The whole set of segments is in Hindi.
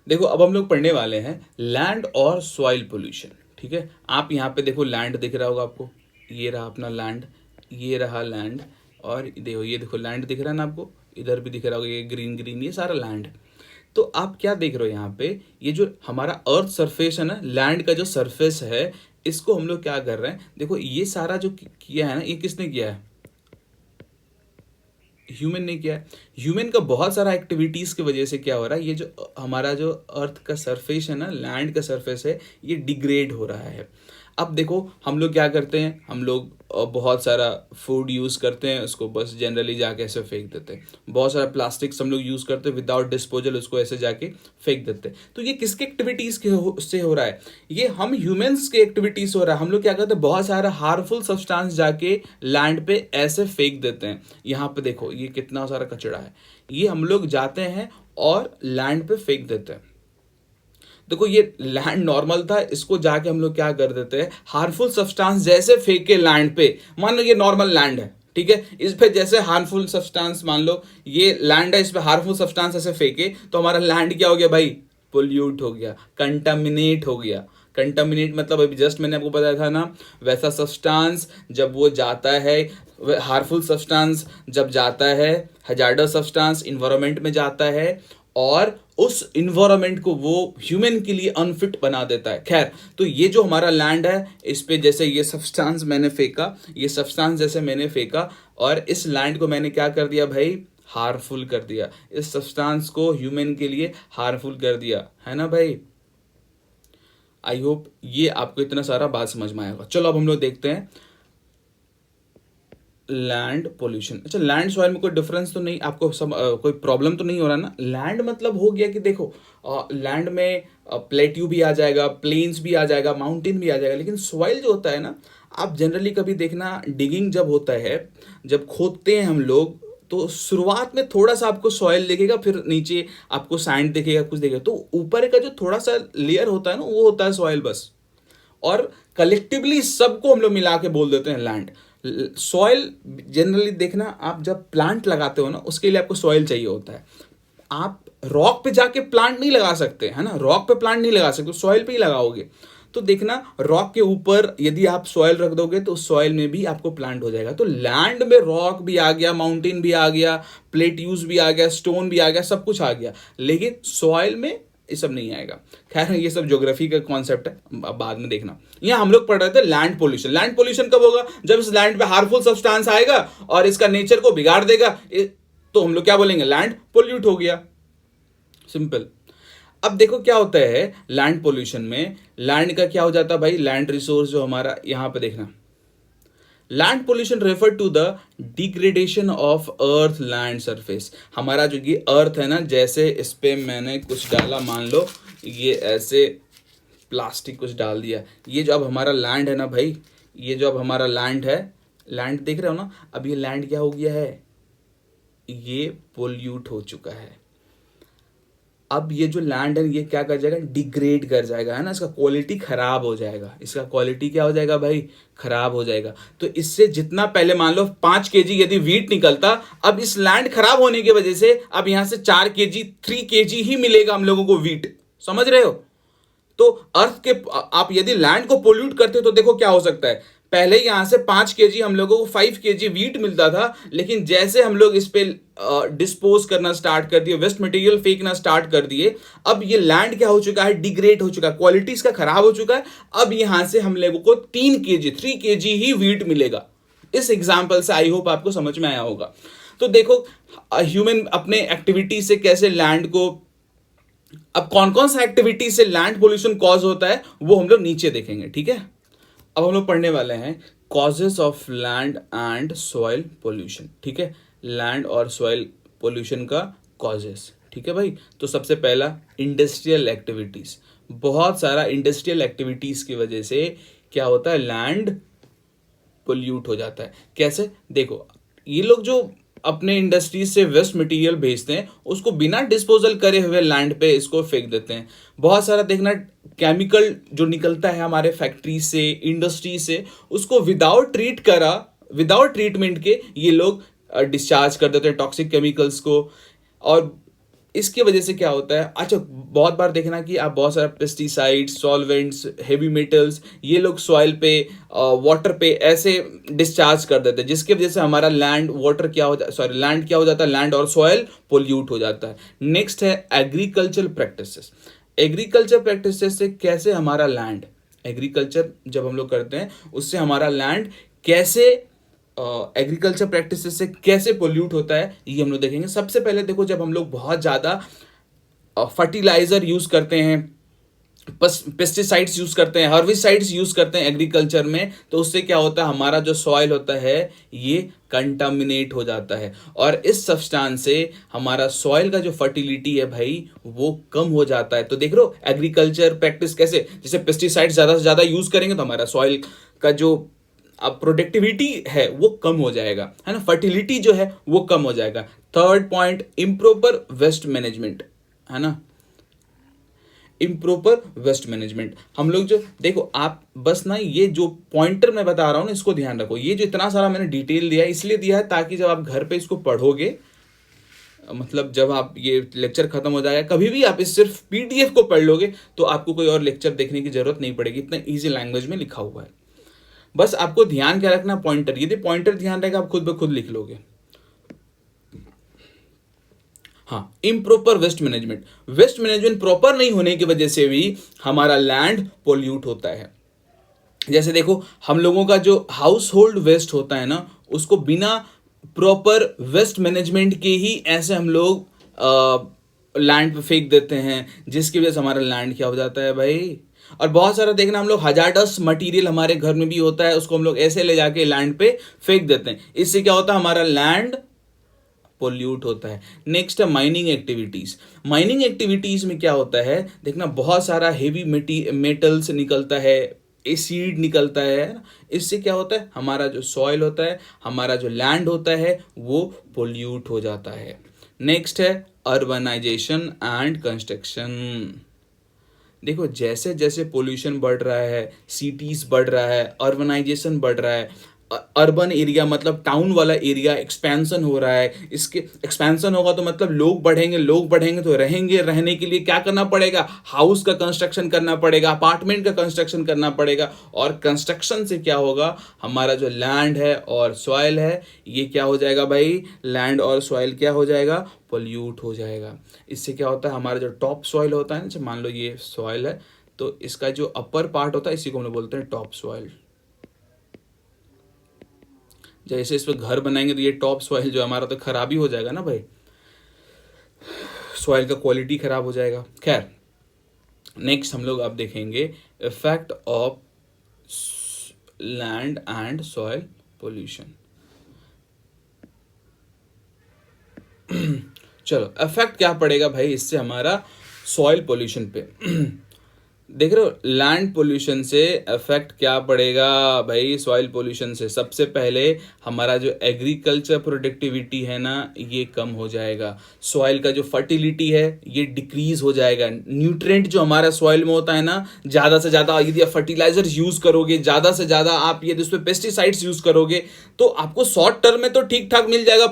देखो अब हम लोग पढ़ने वाले हैं लैंड और सॉइल पोल्यूशन। ठीक है, आप यहाँ पे देखो लैंड दिख रहा होगा आपको, ये रहा अपना लैंड, ये रहा लैंड, और देखो ये देखो लैंड दिख रहा है ना आपको, इधर भी दिख रहा होगा ये ग्रीन ग्रीन, ये सारा लैंड। तो आप क्या देख रहे हो यहाँ पे, ये जो हमारा अर्थ सरफेस है ना, लैंड का जो सरफेस है, इसको हम लोग क्या कर रहे हैं, देखो ये सारा जो किया है ना, ये किसने किया है, ह्यूमन ने किया है। ह्यूमन का बहुत सारा एक्टिविटीज की वजह से क्या हो रहा है, ये जो हमारा जो अर्थ का सरफेस है ना, लैंड का सरफेस है, ये डिग्रेड हो रहा है। अब देखो हम लोग क्या करते हैं, हम लोग बहुत सारा फूड यूज़ करते हैं, उसको बस जनरली जाके ऐसे फेंक देते हैं। बहुत सारा प्लास्टिक्स हम लोग यूज़ करते हैं, विदाउट डिस्पोजल उसको ऐसे जाके फेंक देते हैं। तो ये किसके एक्टिविटीज़ के से हो रहा है, ये हम ह्यूमंस के एक्टिविटीज़ हो रहा है। हम लोग क्या करते हैं, बहुत सारा हार्मफुल सब्सटेंस जाके लैंड पे ऐसे फेंक देते हैं। यहाँ पे देखो ये कितना सारा कचरा है, ये हम लोग जाते हैं और लैंड पे फेंक देते हैं। देखो ये लैंड नॉर्मल था, इसको जाके हम लोग क्या कर देते हैं, हार्मफुल सब्सटेंस जैसे फेंक के लैंड पे। मान लो ये नॉर्मल लैंड है, ठीक है, इस पे जैसे हार्मफुल सब्सटेंस, मान लो ये लैंड है, इस पे हार्मफुल सब्सटेंस ऐसे फेंके तो हमारा लैंड क्या हो गया भाई, पोल्यूट हो गया, कंटामिनेट हो गया। कंटामिनेट मतलब अभी जस्ट मैंने आपको बताया था ना, वैसा सब्सटेंस जब वो जाता है, हार्मफुल सब्सटेंस जब जाता है, हजार्डस सब्सटेंस इन्वायरमेंट में जाता है, और उस इन्वायरमेंट को वो ह्यूमन के लिए अनफिट बना देता है। खैर, तो ये जो हमारा लैंड है, इस पे जैसे ये सब्सटेंस मैंने फेंका, ये सब्सटेंस जैसे मैंने फेंका, और इस लैंड को मैंने क्या कर दिया भाई, हार्मफुल कर दिया, इस सब्सटेंस को ह्यूमन के लिए हार्मफुल कर दिया, है ना भाई। आई होप ये आपको इतना सारा बात समझ में आएगा। चलो अब हम लोग देखते हैं लैंड पोल्यूशन। अच्छा, लैंड सॉइल में कोई डिफरेंस तो नहीं आपको, कोई प्रॉब्लम तो नहीं हो रहा ना। लैंड मतलब हो गया कि देखो लैंड में प्लेट्यू भी आ जाएगा, प्लेन्स भी आ जाएगा, माउंटेन भी आ जाएगा, लेकिन सॉइल जो होता है ना, आप जनरली कभी देखना, डिगिंग जब होता है, जब खोदते हैं हम लोग, तो शुरुआत में थोड़ा सा आपको सॉइल दिखेगा, फिर नीचे आपको सैंड दिखेगा, कुछ दिखेगा, तो ऊपर का जो थोड़ा सा लेयर होता है ना, वो होता है सॉइल बस। और कलेक्टिवली सबको हम लोग मिला के बोल देते हैं लैंड। सॉइल जनरली देखना, आप जब प्लांट लगाते हो ना, उसके लिए आपको सॉइल चाहिए होता है। आप रॉक पे जाके प्लांट नहीं लगा सकते, है ना, रॉक पे प्लांट नहीं लगा सकते, सॉइल पे ही लगाओगे। तो देखना, रॉक के ऊपर यदि आप सॉइल रख दोगे तो सॉइल में भी आपको प्लांट हो जाएगा। तो लैंड में रॉक भी आ गया, माउंटेन भी आ गया, प्लेट्यूज भी आ गया, स्टोन भी आ गया, सब कुछ आ गया, लेकिन सॉइल में ये सब नहीं आएगा। खैर, ये सब ज्योग्राफी का कॉन्सेप्ट है, अब बाद में देखना। यहाँ हम लोग पढ़ रहे थे लैंड पोल्यूशन। लैंड पोल्यूशन कब होगा, जब इस लैंड पे हार्मफुल सब्सटेंस आएगा और इसका नेचर को बिगाड़ देगा, तो हम लोग क्या बोलेंगे, लैंड पोल्यूट हो गया, सिंपल। अब देखो क्या होता है लैंड पोल्यूशन में, लैंड का क्या हो जाता है भाई, लैंड रिसोर्स जो हमारा, यहां पे देखना, land pollution refer to the degradation of earth land surface. हमारा जो ये अर्थ है ना, जैसे इस पे मैंने कुछ डाला, मान लो ये ऐसे प्लास्टिक कुछ डाल दिया, ये जो अब हमारा लैंड है ना भाई, ये जो अब हमारा लैंड है, लैंड देख रहे हो ना, अब ये लैंड क्या हो गया है, ये पोल्यूट हो चुका है। अब ये जो लैंड है ये क्या कर जाएगा, डिग्रेड कर जाएगा, है ना, इसका क्वालिटी खराब हो जाएगा, इसका क्वालिटी क्या हो जाएगा भाई, खराब हो जाएगा। तो इससे जितना पहले मान लो 5 kg यदि वीट निकलता, अब इस लैंड खराब होने की वजह से अब यहां से 4 kg 3 kg ही मिलेगा हम लोगों को वीट, समझ रहे हो। तो अर्थ के, आप यदि लैंड को पोल्यूट करते हो तो देखो क्या हो सकता है, पहले यहां से 5 kg हम लोगों को 5 kg वीट मिलता था, लेकिन जैसे हम लोग इस पे डिस्पोज करना स्टार्ट कर दिए, वेस्ट मटेरियल फेंकना स्टार्ट कर दिए, अब ये लैंड क्या हो चुका है, डिग्रेड हो चुका है, क्वालिटी इसका खराब हो चुका है। अब यहां से हम लोगों को 3 kg 3 kg ही वीट मिलेगा। इस एग्जाम्पल से आई होप आपको समझ में आया होगा। तो देखो ह्यूमन अपने एक्टिविटी से कैसे लैंड को, अब कौन कौन सा एक्टिविटी से लैंड पोल्यूशन कॉज होता है वो हम लोग नीचे देखेंगे, ठीक है। अब हम लोग पढ़ने वाले हैं causes of land and soil pollution, ठीक है, लैंड और सॉइल पोल्यूशन का कॉजेस, ठीक है भाई। तो सबसे पहला, इंडस्ट्रियल एक्टिविटीज। बहुत सारा इंडस्ट्रियल एक्टिविटीज की वजह से क्या होता है, लैंड पोल्यूट हो जाता है। कैसे, देखो ये लोग जो अपने इंडस्ट्रीज से वेस्ट मटेरियल भेजते हैं, उसको बिना डिस्पोजल करे हुए लैंड पे इसको फेंक देते हैं। बहुत सारा देखना, केमिकल जो निकलता है हमारे फैक्ट्री से, इंडस्ट्री से, उसको विदाउट ट्रीटमेंट के ये लोग डिस्चार्ज कर देते हैं टॉक्सिक केमिकल्स को। और इसकी वजह से क्या होता है, अच्छा बहुत बार देखना कि आप बहुत सारा पेस्टिसाइड्स, सॉल्वेंट्स, हेवी मेटल्स ये लोग सॉइल पे, वाटर पे ऐसे डिस्चार्ज कर देते हैं, जिसकी वजह से हमारा लैंड वाटर क्या हो जाता, सॉरी लैंड क्या हो जाता है, लैंड और सॉइल पोल्यूट हो जाता है। नेक्स्ट है एग्रीकल्चर प्रैक्टिसेस। एग्रीकल्चर प्रैक्टिसेस से कैसे हमारा लैंड, एग्रीकल्चर जब हम लोग करते हैं उससे हमारा लैंड कैसे, एग्रीकल्चर प्रैक्टिसेस से कैसे पोल्यूट होता है, ये हम लोग देखेंगे। सबसे पहले देखो, जब हम लोग बहुत ज़्यादा फर्टिलाइजर यूज करते हैं, पेस्टिसाइड्स यूज करते हैं, हर्बिसाइड्स यूज करते हैं एग्रीकल्चर में, तो उससे क्या होता है, हमारा जो सॉइल होता है ये कंटामिनेट हो जाता है, और इस सब्सटेंस से हमारा सॉइल का जो फर्टिलिटी है भाई वो कम हो जाता है। तो देख रहे हो एग्रीकल्चर प्रैक्टिस कैसे, जैसे पेस्टिसाइड ज़्यादा से ज़्यादा यूज करेंगे तो हमारा सॉइल का जो अब प्रोडक्टिविटी है वो कम हो जाएगा, है ना, फर्टिलिटी जो है वो कम हो जाएगा। Third point, improper waste management, है ना, इम्प्रॉपर वेस्ट मैनेजमेंट। हम लोग जो देखो, आप बस ना ये जो पॉइंटर मैं बता रहा हूँ ना इसको ध्यान रखो, ये जो इतना सारा मैंने डिटेल दिया है इसलिए दिया है ताकि जब आप घर पे इसको पढ़ोगे, मतलब जब आप ये लेक्चर खत्म हो जाएगा कभी भी आप इस सिर्फ पीडीएफ को पढ़ लोगे तो आपको कोई और लेक्चर देखने की जरूरत नहीं पड़ेगी, इतना ईजी लैंग्वेज में लिखा हुआ है। बस आपको ध्यान क्या रखना, पॉइंटर, यदि पॉइंटर ध्यान रहेगा आप खुद ब खुद लिख लोगे। हाँ, improper waste management, waste management proper नहीं होने की वजह से भी हमारा लैंड पोल्यूट होता है। जैसे देखो, हम लोगों का जो हाउस होल्ड वेस्ट होता है ना, उसको बिना प्रॉपर वेस्ट मैनेजमेंट के ही ऐसे हम लोग लैंड पे फेंक देते हैं, जिसकी वजह से हमारा लैंड क्या हो जाता है भाई। और बहुत सारा देखना, हम लोग हजार्डस मटेरियल हमारे घर में भी होता है, उसको हम लोग ऐसे ले जाके लैंड पे फेंक देते हैं, इससे क्या होता है, हमारा लैंड पोल्यूट होता है। नेक्स्ट है माइनिंग एक्टिविटीज। माइनिंग एक्टिविटीज में क्या होता है, देखना बहुत सारा हेवी मेटल्स निकलता है, एसिड निकलता है ना? इससे क्या होता है, हमारा जो सॉइल होता है, हमारा जो लैंड होता है वो पोल्यूट हो जाता है। नेक्स्ट है अर्बनाइजेशन एंड कंस्ट्रक्शन। देखो जैसे जैसे पोल्यूशन बढ़ रहा है, सिटीज बढ़ रहा है, अर्बनाइजेशन बढ़ रहा है, अर्बन एरिया मतलब टाउन वाला एरिया एक्सपेंशन हो रहा है, इसके एक्सपेंशन होगा तो मतलब लोग बढ़ेंगे, लोग बढ़ेंगे तो रहेंगे, रहने के लिए क्या करना पड़ेगा, हाउस का कंस्ट्रक्शन करना पड़ेगा, अपार्टमेंट का कंस्ट्रक्शन करना पड़ेगा, और कंस्ट्रक्शन से क्या होगा, हमारा जो लैंड है और सॉइल है ये क्या हो जाएगा भाई, लैंड और सॉइल क्या हो जाएगा, पोल्यूट हो जाएगा। इससे क्या होता है, हमारा जो टॉप सॉइल होता है ना, मान लो ये सॉइल है तो इसका जो अपर पार्ट होता है इसी को हम लोग बोलते हैं टॉप सॉइल। जैसे इस पर घर बनाएंगे तो ये टॉप सॉइल जो हमारा तो खराब ही हो जाएगा ना भाई, सॉइल का क्वालिटी खराब हो जाएगा। खैर, नेक्स्ट हम लोग अब देखेंगे effect of land and soil pollution. चलो, इफेक्ट क्या पड़ेगा भाई इससे हमारा सॉइल पोल्यूशन पे। देख रहे हो, लैंड पोल्यूशन से इफेक्ट क्या पड़ेगा भाई सॉइल पोल्यूशन से। सबसे पहले हमारा जो एग्रीकल्चर प्रोडक्टिविटी है ना ये कम हो जाएगा, सॉइल का जो फर्टिलिटी है ये डिक्रीज हो जाएगा, न्यूट्रिएंट जो हमारा सॉइल में होता है ना, ज़्यादा से ज़्यादा यदि आप फर्टिलाइजर यूज़ करोगे, ज़्यादा से ज़्यादा आप यदि उस पर पेस्टिसाइड्स यूज़ करोगे तो आपको शॉर्ट टर्म में तो ठीक ठाक मिल जाएगा,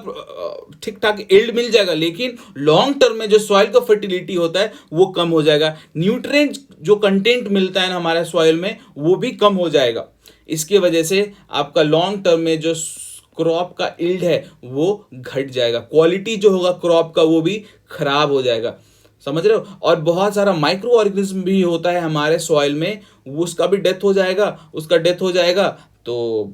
ठीक ठाक यील्ड मिल जाएगा, लेकिन लॉन्ग टर्म में जो सॉइल का फर्टिलिटी होता है वो कम हो जाएगा, न्यूट्रिएंट जो कंटेंट मिलता है ना हमारे सॉइल में वो भी कम हो जाएगा। इसकी वजह से आपका लॉन्ग टर्म में जो क्रॉप का यील्ड है वो घट जाएगा, क्वालिटी जो होगा क्रॉप का वो भी खराब हो जाएगा, समझ रहे हो। और बहुत सारा माइक्रो ऑर्गेनिज्म भी होता है हमारे सॉइल में, उसका भी डेथ हो जाएगा, उसका डेथ हो जाएगा तो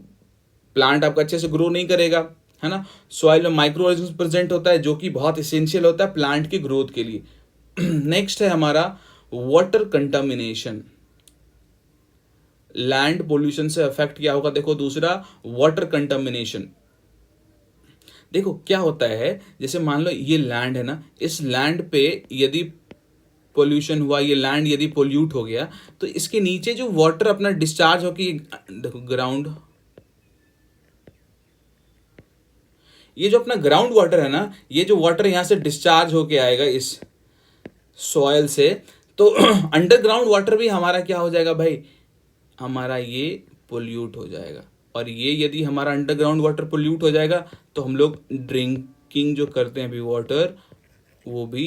प्लांट आपका अच्छे से ग्रो नहीं करेगा, है ना। सॉइल में माइक्रो ऑर्गेनिज्म प्रेजेंट होता है जो कि बहुत इसेंशियल होता है प्लांट की ग्रोथ के लिए। नेक्स्ट है हमारा वाटर कंटामिनेशन। लैंड पोल्यूशन से अफेक्ट क्या होगा, देखो दूसरा वाटर कंटामिनेशन। देखो क्या होता है, जैसे मान लो ये लैंड है ना, इस लैंड पे यदि पोल्यूशन हुआ, ये लैंड यदि पोल्यूट हो गया तो इसके नीचे जो वाटर अपना डिस्चार्ज होकर, देखो ग्राउंड, ये जो अपना ग्राउंड वाटर है ना, ये जो वाटर यहां से डिस्चार्ज होके आएगा इस सॉयल से, तो अंडरग्राउंड वाटर भी हमारा क्या हो जाएगा भाई, हमारा ये पोल्यूट हो जाएगा। और ये यदि हमारा अंडरग्राउंड वाटर पोल्यूट हो जाएगा तो हम लोग ड्रिंकिंग जो करते हैं अभी वाटर वो भी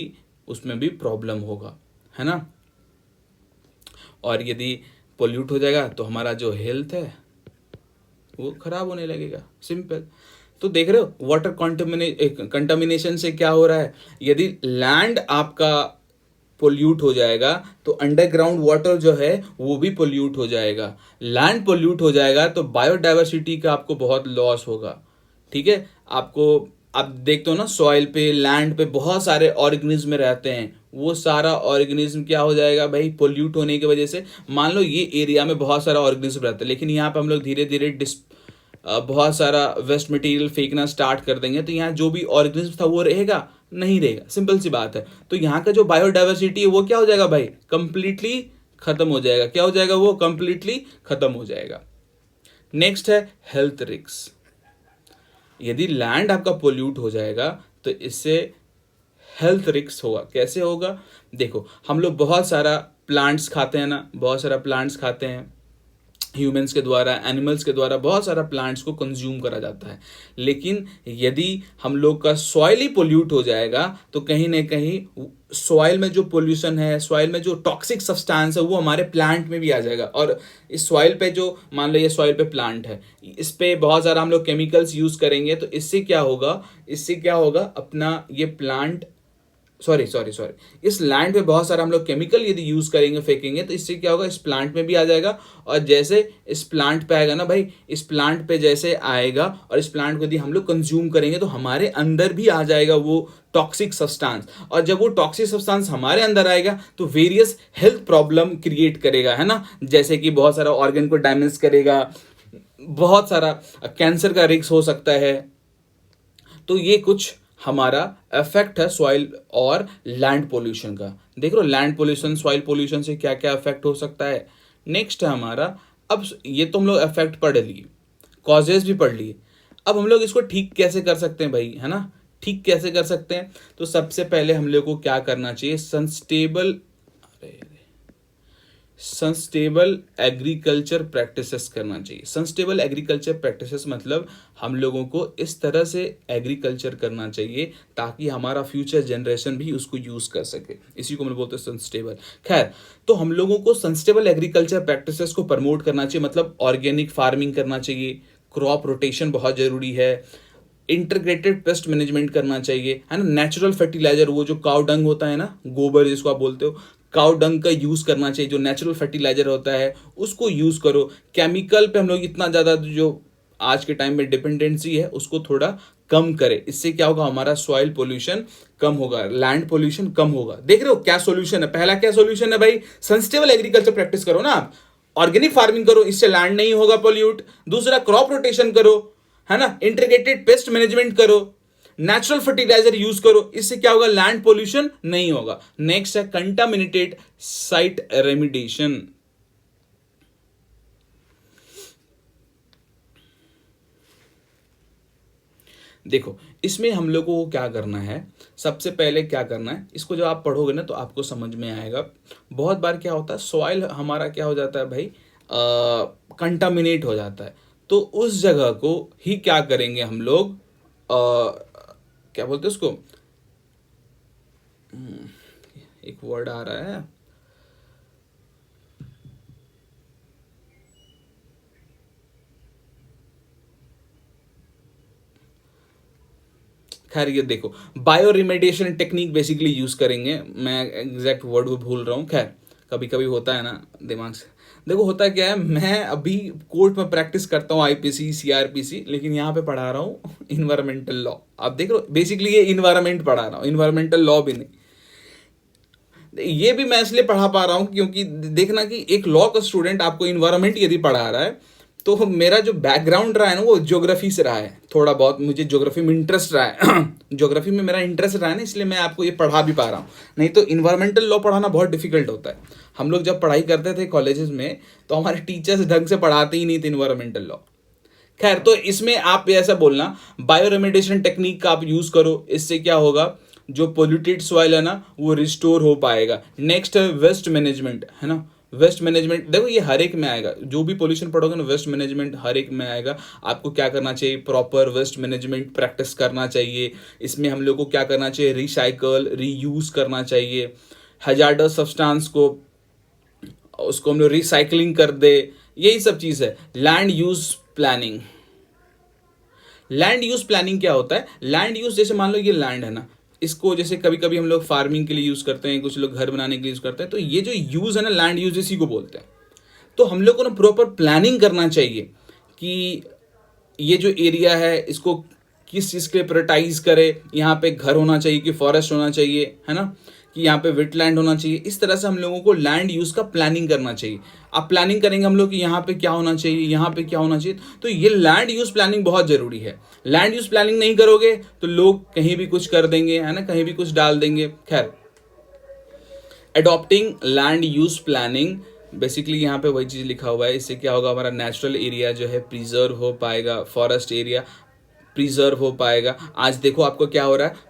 उसमें भी प्रॉब्लम होगा, है ना। और यदि पोल्यूट हो जाएगा तो हमारा जो हेल्थ है वो खराब होने लगेगा, सिंपल। तो देख रहे हो वाटर कंटामिनेशन से क्या हो रहा है। यदि लैंड आपका पोल्यूट हो जाएगा तो अंडरग्राउंड वाटर जो है वो भी पोल्यूट हो जाएगा। लैंड पोल्यूट हो जाएगा तो बायोडाइवर्सिटी का आपको बहुत लॉस होगा, ठीक है। आपको आप देखते हो ना, सॉइल पे, लैंड पे बहुत सारे ऑर्गेनिज्म रहते हैं, वो सारा ऑर्गेनिज्म क्या हो जाएगा भाई, पोल्यूट होने की वजह से। मान लो ये एरिया में बहुत सारा ऑर्गेनिज्म रहता है, लेकिन यहाँ पे हम लोग धीरे धीरे बहुत सारा वेस्ट मटेरियल फेंकना स्टार्ट कर देंगे, तो यहाँ जो भी ऑर्गेनिज्म था वो रहेगा नहीं, रहेगा, सिंपल सी बात है। तो यहाँ का जो बायोडाइवर्सिटी है वो क्या हो जाएगा भाई, कंप्लीटली खत्म हो जाएगा। क्या हो जाएगा, वो कंप्लीटली खत्म हो जाएगा। नेक्स्ट है हेल्थ रिस्क। यदि लैंड आपका पोल्यूट हो जाएगा तो इससे हेल्थ रिस्क होगा। कैसे होगा, देखो हम लोग बहुत सारा प्लांट्स खाते हैं ना, बहुत सारा प्लांट्स खाते हैं, ह्यूमंस के द्वारा, एनिमल्स के द्वारा बहुत सारा प्लांट्स को कंज्यूम करा जाता है। लेकिन यदि हम लोग का सॉइल ही पोल्यूट हो जाएगा तो कहीं ना कहीं सॉइल में जो पोल्यूशन है, सॉइल में जो टॉक्सिक सब्सटेंस है वो हमारे प्लांट में भी आ जाएगा। और इस सॉइल पे जो, मान लो ये सॉइल पे प्लांट है, इस पे बहुत सारा हम लोग केमिकल्स यूज करेंगे, तो इससे क्या होगा, इससे क्या होगा, अपना ये प्लांट, सॉरी, इस लैंड पे बहुत सारा हम लोग केमिकल यदि यूज करेंगे, फेंकेंगे, तो इससे क्या होगा, इस प्लांट में भी आ जाएगा। और जैसे इस प्लांट पे आएगा ना भाई, इस प्लांट पे जैसे आएगा और इस प्लांट को यदि हम लोग कंज्यूम करेंगे तो हमारे अंदर भी आ जाएगा वो टॉक्सिक सब्सटेंस। और जब वो टॉक्सिक सब्सटेंस हमारे अंदर आएगा तो वेरियस हेल्थ प्रॉब्लम क्रिएट करेगा, है ना। जैसे कि बहुत सारा ऑर्गन को डैमेज करेगा, बहुत सारा कैंसर का रिस्क हो सकता है। तो ये कुछ हमारा इफेक्ट है सॉइल और लैंड पोल्यूशन का। देख लो लैंड पोल्यूशन, सॉइल पोल्यूशन से क्या क्या इफेक्ट हो सकता है। नेक्स्ट है हमारा, अब ये तो हम लोग इफेक्ट पढ़ लिए, कॉजेज भी पढ़ लिए। अब हम लोग इसको ठीक कैसे कर सकते हैं भाई, है ना, ठीक कैसे कर सकते हैं। तो सबसे पहले हम लोग को क्या करना चाहिए, सस्टेनेबल एग्रीकल्चर प्रैक्टिसेस करना चाहिए। सस्टेनेबल एग्रीकल्चर प्रैक्टिसेस मतलब हम लोगों को इस तरह से एग्रीकल्चर करना चाहिए ताकि हमारा फ्यूचर जनरेशन भी उसको यूज कर सके, इसी को हम बोलते हैं सस्टेनेबल। खैर, तो हम लोगों को सस्टेनेबल एग्रीकल्चर प्रैक्टिसेस को प्रमोट करना चाहिए, मतलब ऑर्गेनिक फार्मिंग करना चाहिए, क्रॉप रोटेशन बहुत जरूरी है, इंटीग्रेटेड पेस्ट मैनेजमेंट करना चाहिए, है ना। नेचुरल फर्टिलाइजर, वो जो काउ डंग होता है ना, गोबर जिसको आप बोलते हो, काउ डंग का यूज करना चाहिए, जो नेचुरल फर्टिलाइजर होता है उसको यूज करो। केमिकल पे हम लोग इतना ज्यादा जो आज के टाइम में डिपेंडेंसी है उसको थोड़ा कम करें। इससे क्या होगा, हमारा सॉइल पोल्यूशन कम होगा, लैंड पोल्यूशन कम होगा। देख रहे हो क्या सॉल्यूशन है, पहला क्या सॉल्यूशन है भाई, सस्टेनेबल एग्रीकल्चर प्रैक्टिस करो ना आप, ऑर्गेनिक फार्मिंग करो, इससे लैंड नहीं होगा पोल्यूट। दूसरा क्रॉप रोटेशन करो, है ना, इंटीग्रेटेड पेस्ट मैनेजमेंट करो, नेचुरल फर्टिलाइजर यूज करो, इससे क्या होगा, लैंड पोल्यूशन नहीं होगा। नेक्स्ट है कंटामिनेटेड साइट रेमिडिएशन। देखो इसमें हम लोगों को क्या करना है, सबसे पहले क्या करना है, इसको जब आप पढ़ोगे ना तो आपको समझ में आएगा। बहुत बार क्या होता है, सॉइल हमारा क्या हो जाता है भाई, कंटामिनेट हो जाता है। तो उस जगह को ही क्या करेंगे हम लोग, क्या बोलते हैं उसको, एक वर्ड आ रहा है, खैर ये देखो bio remediation technique basically use करेंगे। मैं एग्जैक्ट वर्ड वो भूल रहा हूँ, खैर कभी कभी होता है ना दिमाग से। देखो होता क्या है, मैं अभी कोर्ट में प्रैक्टिस करता हूँ आईपीसी सीआरपीसी, लेकिन यहाँ पे पढ़ा रहा हूँ इन्वायरमेंटल लॉ। आप देख रहे हो बेसिकली ये इन्वायरमेंट पढ़ा रहा हूँ, इन्वायरमेंटल लॉ भी नहीं। ये भी मैं इसलिए पढ़ा पा रहा हूँ क्योंकि देखना कि एक लॉ का स्टूडेंट आपको इन्वायरमेंट यदि पढ़ा रहा है तो मेरा जो बैकग्राउंड रहा है ना वो ज्योग्राफी से रहा है, थोड़ा बहुत मुझे ज्योग्राफी में इंटरेस्ट रहा है ज्योग्राफी में मेरा इंटरेस्ट रहा है ना, इसलिए मैं आपको ये पढ़ा भी पा रहा हूँ। नहीं तो इन्वायरमेंटल लॉ पढ़ाना बहुत डिफिकल्ट होता है। हम लोग जब पढ़ाई करते थे कॉलेजेस में तो हमारे टीचर्स ढंग से पढ़ाते ही नहीं थे इन्वायरमेंटल लॉ। खैर, तो इसमें आप ऐसा बोलना बायो रेमेडिएशन टेक्निक का आप यूज करो, इससे क्या होगा, जो पोल्यूटेड सॉइल है ना वो रिस्टोर हो पाएगा। नेक्स्ट है वेस्ट मैनेजमेंट, है ना, वेस्ट मैनेजमेंट, देखो ये हर एक में आएगा, जो भी पोल्यूशन पढ़ोगे ना वेस्ट मैनेजमेंट हर एक में आएगा। आपको क्या करना चाहिए, प्रॉपर वेस्ट मैनेजमेंट प्रैक्टिस करना चाहिए। इसमें हम लोग को क्या करना चाहिए, रिसाइकल रीयूज करना चाहिए। हजार्डस सब्सटेंस को उसको हम लोग रिसाइकलिंग कर दे, यही सब चीज़ है। Land use planning, land use planning क्या होता है, लैंड यूज जैसे मान लो ये लैंड है ना, इसको जैसे कभी कभी हम लोग फार्मिंग के लिए यूज करते हैं, कुछ लोग घर बनाने के लिए यूज करते हैं, तो ये जो यूज है ना लैंड यूज इसी को बोलते हैं। तो हम लोग को ना प्रॉपर प्लानिंग करना चाहिए कि ये जो एरिया है इसको किस चीज़ के लिए प्रायोरिटाइज करे, यहाँ पे घर होना चाहिए कि फॉरेस्ट होना चाहिए, है ना, कि यहाँ पे वेटलैंड होना चाहिए। इस तरह से हम लोगों को लैंड यूज़ का प्लानिंग करना चाहिए। अब प्लानिंग करेंगे हम लोग कि यहाँ पे क्या होना चाहिए, यहाँ पे क्या होना चाहिए, तो ये लैंड यूज़ प्लानिंग बहुत ज़रूरी है। लैंड यूज़ प्लानिंग नहीं करोगे तो लोग कहीं भी कुछ कर देंगे, है ना, कहीं भी कुछ डाल देंगे। खैर, adopting land use planning, basically यहाँ पे वही चीज़ लिखा हुआ है। इससे क्या होगा, हमारा नेचुरल एरिया जो है प्रिजर्व हो पाएगा, फॉरेस्ट एरिया प्रिजर्व हो पाएगा। आज देखो आपको क्या हो रहा है,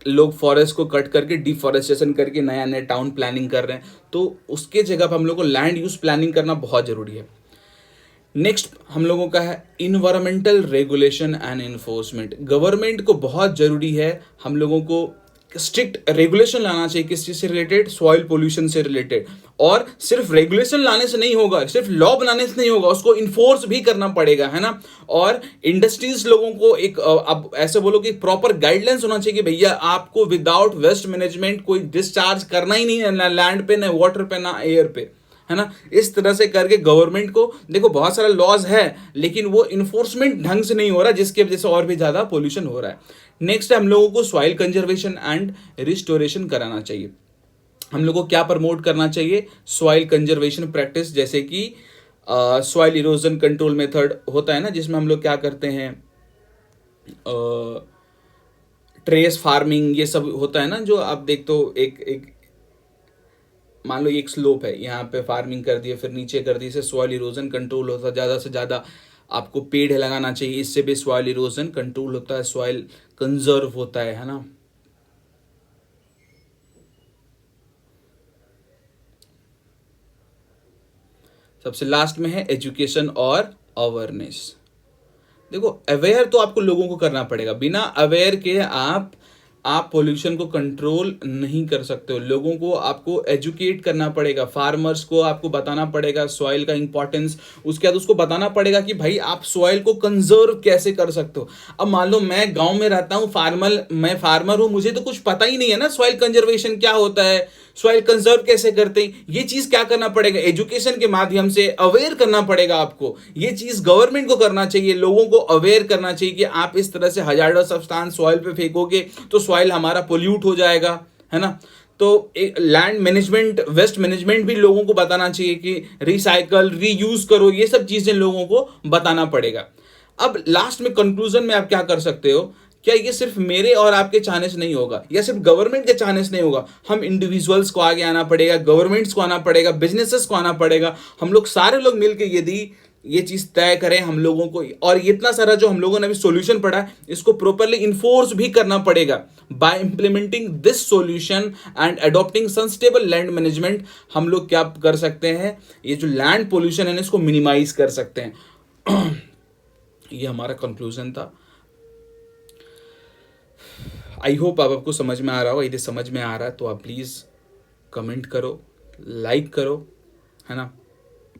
लोग फॉरेस्ट को कट करके डिफॉरेस्टेशन करके नया नया टाउन प्लानिंग कर रहे हैं, तो उसके जगह पर हम लोग को लैंड यूज प्लानिंग करना बहुत ज़रूरी है। नेक्स्ट हम लोगों का है environmental regulation and enforcement. Government को बहुत ज़रूरी है, हम लोगों को स्ट्रिक्ट रेगुलेशन लाना चाहिए। किस चीज़ से रिलेटेड, सॉइल पोल्यूशन से रिलेटेड। और सिर्फ रेगुलेशन लाने से नहीं होगा, सिर्फ लॉ बनाने से नहीं होगा, उसको इन्फोर्स भी करना पड़ेगा, है ना। और इंडस्ट्रीज लोगों को एक अब ऐसे बोलो कि प्रॉपर गाइडलाइंस होना चाहिए कि भैया आपको विदाउट वेस्ट मैनेजमेंट कोई डिस्चार्ज करना ही नहीं है, ना लैंड पे, ना वाटर पे, ना एयर पे, है ना। इस तरह से करके गवर्नमेंट को, देखो बहुत सारा लॉज है लेकिन वो इन्फोर्समेंट ढंग से नहीं हो रहा, जिसकी वजह से और भी ज़्यादा पोल्यूशन हो रहा है। नेक्स्ट हम लोगों को सॉइल कंजर्वेशन एंड रिस्टोरेशन कराना चाहिए। हम लोग को क्या प्रमोट करना चाहिए, सॉइल कंजर्वेशन प्रैक्टिस, जैसे कि सॉइल इरोजन कंट्रोल मेथड होता है ना, जिसमें हम लोग क्या करते हैं, ट्रेस फार्मिंग, ये सब होता है ना, जो आप देखते हो एक एक मान लो एक स्लोप है, यहाँ पे फार्मिंग कर दिए फिर नीचे कर दी, इससे सॉइल इरोजन कंट्रोल होता है। ज़्यादा से ज़्यादा आपको पेड़ लगाना चाहिए, इससे भी सॉइल इरोजन कंट्रोल होता है, सॉइल कंजर्व होता है ना। सबसे लास्ट में है एजुकेशन और अवेयरनेस। देखो अवेयर तो आपको लोगों को करना पड़ेगा, बिना अवेयर के आप पोल्यूशन को कंट्रोल नहीं कर सकते हो। लोगों को आपको एजुकेट करना पड़ेगा, फार्मर्स को आपको बताना पड़ेगा सॉइल का इंपॉर्टेंस। उसके बाद उसको बताना पड़ेगा कि भाई आप सॉइल को कंजर्व कैसे कर सकते हो। अब मान लो मैं गांव में रहता हूँ, मैं फार्मर हूँ, मुझे तो कुछ पता ही नहीं है ना सॉइल कंजर्वेशन क्या होता है, सॉइल कंजर्व कैसे करते हैं। ये चीज क्या करना पड़ेगा, एजुकेशन के माध्यम से अवेयर करना पड़ेगा आपको। ये चीज गवर्नमेंट को करना चाहिए, लोगों को अवेयर करना चाहिए कि आप इस तरह से हजार्डस सब्सटेंस सॉइल पे फेंकोगे तो सॉइल हमारा पोल्यूट हो जाएगा, है ना। तो लैंड मैनेजमेंट, वेस्ट मैनेजमेंट भी लोगों को बताना चाहिए कि रिसाइकल रीयूज करो, ये सब चीजें लोगों को बताना पड़ेगा। अब लास्ट में कंक्लूजन में आप क्या कर सकते हो, क्या ये सिर्फ मेरे और आपके चाहने से नहीं होगा, या सिर्फ गवर्नमेंट के चाहने से नहीं होगा, हम इंडिविजुअल्स को आगे आना पड़ेगा, गवर्नमेंट्स को आना पड़ेगा, बिजनेसेस को आना पड़ेगा। हम लोग सारे लोग मिलकर यदि ये चीज तय करें हम लोगों को, और इतना सारा जो हम लोगों ने अभी सॉल्यूशन पढ़ा है इसको प्रॉपरली इन्फोर्स भी करना पड़ेगा। By implementing this solution and adopting sustainable land management, हम लोग क्या कर सकते हैं, ये जो लैंड पोल्यूशन है इसको मिनिमाइज कर सकते हैं। ये हमारा कंक्लूजन था। आई होप अब आपको समझ में आ रहा हो। यदि समझ में आ रहा है तो आप प्लीज़ कमेंट करो, लाइक करो, है ना।